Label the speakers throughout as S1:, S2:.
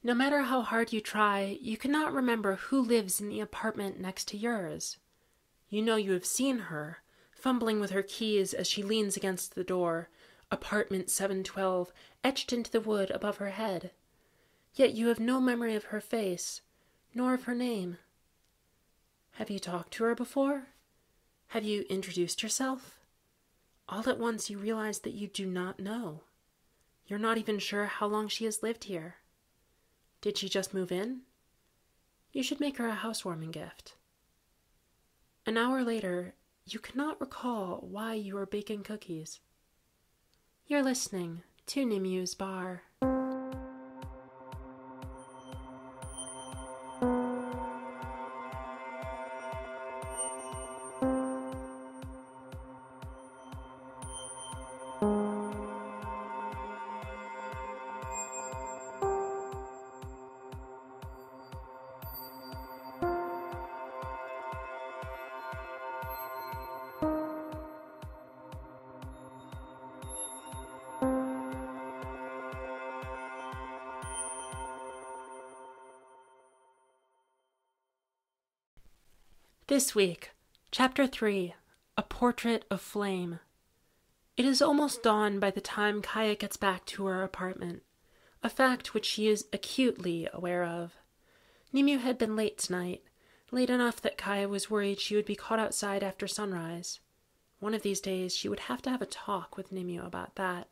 S1: No matter how hard you try, you cannot remember who lives in the apartment next to yours. You know you have seen her, fumbling with her keys as she leans against the door, apartment 712, etched into the wood above her head. Yet you have no memory of her face, nor of her name. Have you talked to her before? Have you introduced yourself? All at once you realize that you do not know. You're not even sure how long she has lived here. Did she just move in? You should make her a housewarming gift. An hour later, you cannot recall why you are baking cookies. You're listening to Nimu's Bar. This week, Chapter 3, A Portrait of Flame. It is almost dawn by the time Kaia gets back to her apartment, a fact which she is acutely aware of. Nimue had been late tonight, late enough that Kaia was worried she would be caught outside after sunrise. One of these days she would have to have a talk with Nimue about that.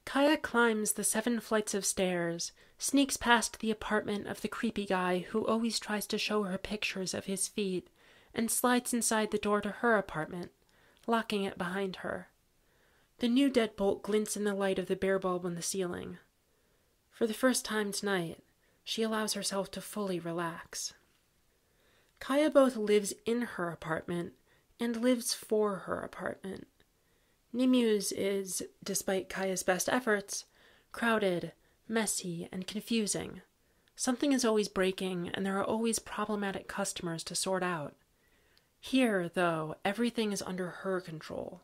S1: Kaia climbs the 7 flights of stairs, sneaks past the apartment of the creepy guy who always tries to show her pictures of his feet, and slides inside the door to her apartment, locking it behind her. The new deadbolt glints in the light of the bare bulb on the ceiling. For the first time tonight, she allows herself to fully relax. Kaia both lives in her apartment and lives for her apartment. Nimue's is, despite Kaia's best efforts, crowded, messy, and confusing. Something is always breaking, and there are always problematic customers to sort out. Here, though, everything is under her control.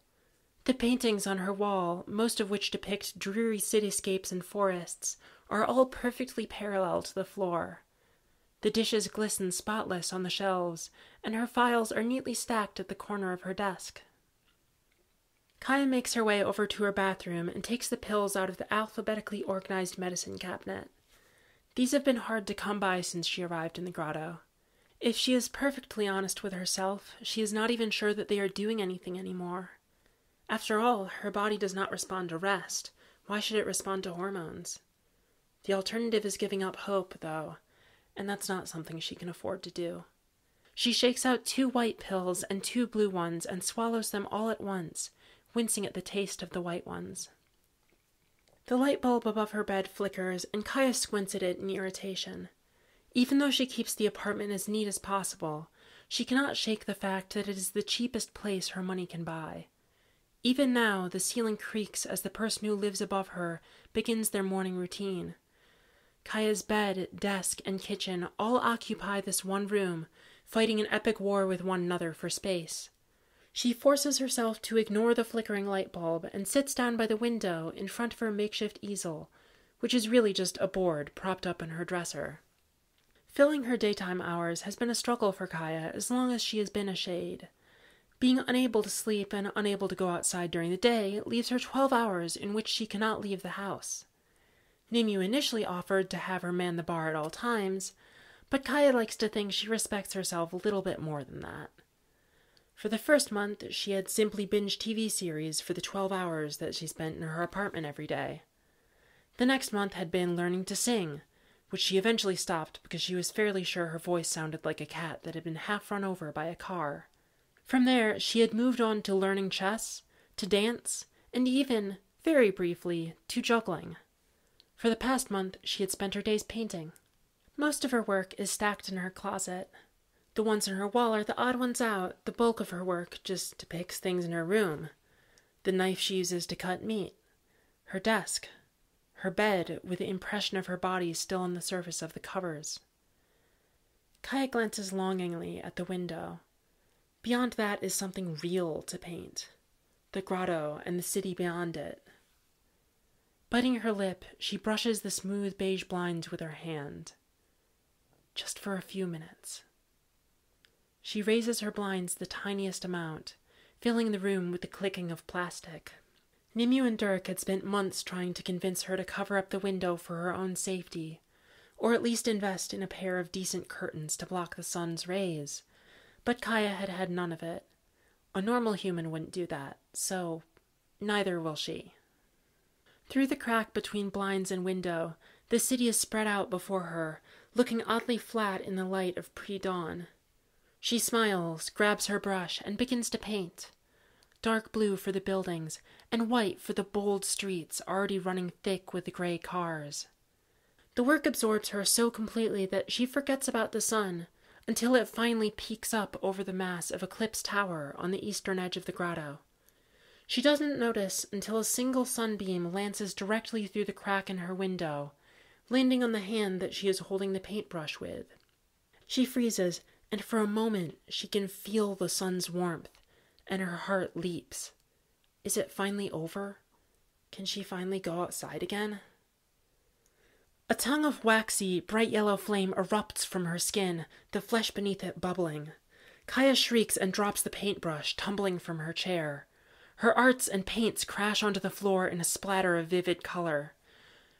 S1: The paintings on her wall, most of which depict dreary cityscapes and forests, are all perfectly parallel to the floor. The dishes glisten spotless on the shelves, and her files are neatly stacked at the corner of her desk. Kaia makes her way over to her bathroom and takes the pills out of the alphabetically organized medicine cabinet. These have been hard to come by since she arrived in the grotto. If she is perfectly honest with herself, she is not even sure that they are doing anything anymore. After all, her body does not respond to rest. Why should it respond to hormones? The alternative is giving up hope, though, and that's not something she can afford to do. She shakes out 2 white pills and 2 blue ones and swallows them all at once, wincing at the taste of the white ones. The light bulb above her bed flickers, and Kaia squints at it in irritation. Even though she keeps the apartment as neat as possible, she cannot shake the fact that it is the cheapest place her money can buy. Even now, the ceiling creaks as the person who lives above her begins their morning routine. Kaia's bed, desk, and kitchen all occupy this one room, fighting an epic war with one another for space. She forces herself to ignore the flickering light bulb and sits down by the window in front of her makeshift easel, which is really just a board propped up in her dresser. Filling her daytime hours has been a struggle for Kaia as long as she has been a shade. Being unable to sleep and unable to go outside during the day leaves her 12 hours in which she cannot leave the house. Nimue initially offered to have her man the bar at all times, but Kaia likes to think she respects herself a little bit more than that. For the first month, she had simply binged TV series for the 12 hours that she spent in her apartment every day. The next month had been learning to sing, which she eventually stopped because she was fairly sure her voice sounded like a cat that had been half run over by a car. From there, she had moved on to learning chess, to dance, and even, very briefly, to juggling. For the past month, she had spent her days painting. Most of her work is stacked in her closet. The ones in her wall are the odd ones out. The bulk of her work just depicts things in her room. The knife she uses to cut meat. Her desk. Her bed, with the impression of her body still on the surface of the covers. Kaia glances longingly at the window. Beyond that is something real to paint. The grotto and the city beyond it. Biting her lip, she brushes the smooth beige blinds with her hand. Just for a few minutes. She raises her blinds the tiniest amount, filling the room with the clicking of plastic. Nimue and Dirk had spent months trying to convince her to cover up the window for her own safety, or at least invest in a pair of decent curtains to block the sun's rays, but Kaia had had none of it. A normal human wouldn't do that, so neither will she. Through the crack between blinds and window, the city is spread out before her, looking oddly flat in the light of pre-dawn. She smiles, grabs her brush, and begins to paint. Dark blue for the buildings, and white for the bold streets already running thick with the gray cars. The work absorbs her so completely that she forgets about the sun, until it finally peeks up over the mass of Eclipse Tower on the eastern edge of the grotto. She doesn't notice until a single sunbeam lances directly through the crack in her window, landing on the hand that she is holding the paintbrush with. She freezes, and for a moment she can feel the sun's warmth, and her heart leaps. Is it finally over? Can she finally go outside again? A tongue of waxy, bright yellow flame erupts from her skin, the flesh beneath it bubbling. Kaia shrieks and drops the paintbrush, tumbling from her chair. Her arts and paints crash onto the floor in a splatter of vivid color.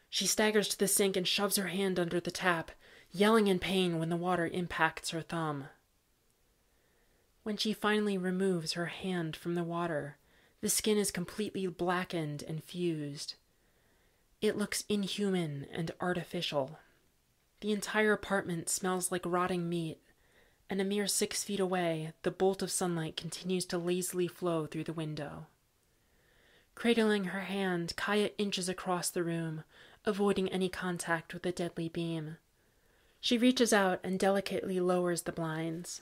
S1: She staggers to the sink and shoves her hand under the tap, yelling in pain when the water impacts her thumb. When she finally removes her hand from the water, the skin is completely blackened and fused. It looks inhuman and artificial. The entire apartment smells like rotting meat, and a mere 6 feet away, the bolt of sunlight continues to lazily flow through the window. Cradling her hand, Kaia inches across the room, avoiding any contact with the deadly beam. She reaches out and delicately lowers the blinds.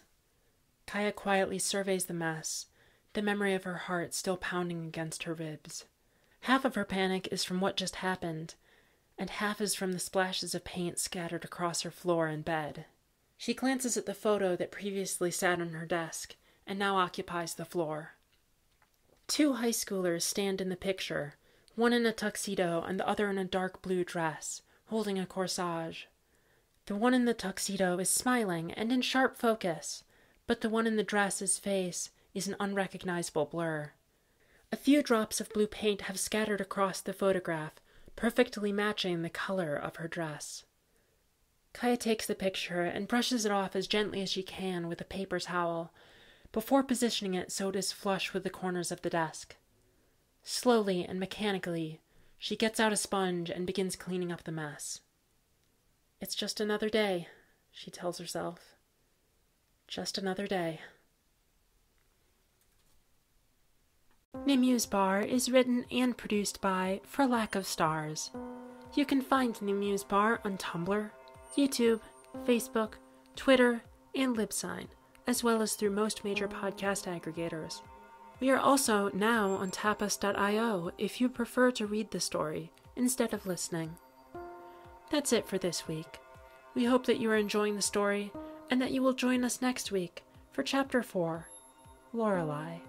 S1: Kaia quietly surveys the mess, the memory of her heart still pounding against her ribs. Half of her panic is from what just happened, and half is from the splashes of paint scattered across her floor and bed. She glances at the photo that previously sat on her desk and now occupies the floor. 2 high schoolers stand in the picture, one in a tuxedo and the other in a dark blue dress, holding a corsage. The one in the tuxedo is smiling and in sharp focus, but the one in the dress's face is an unrecognizable blur. A few drops of blue paint have scattered across the photograph, perfectly matching the color of her dress. Kaia takes the picture and brushes it off as gently as she can with a paper towel, before positioning it so it is flush with the corners of the desk. Slowly and mechanically, she gets out a sponge and begins cleaning up the mess. It's just another day, she tells herself. Just another day. Nimue's Bar is written and produced by For Lack of Stars. You can find Nimue's Bar on Tumblr, YouTube, Facebook, Twitter, and Libsyn, as well as through most major podcast aggregators. We are also now on tapas.io if you prefer to read the story instead of listening. That's it for this week. We hope that you are enjoying the story and that you will join us next week for Chapter 4, Lorelei.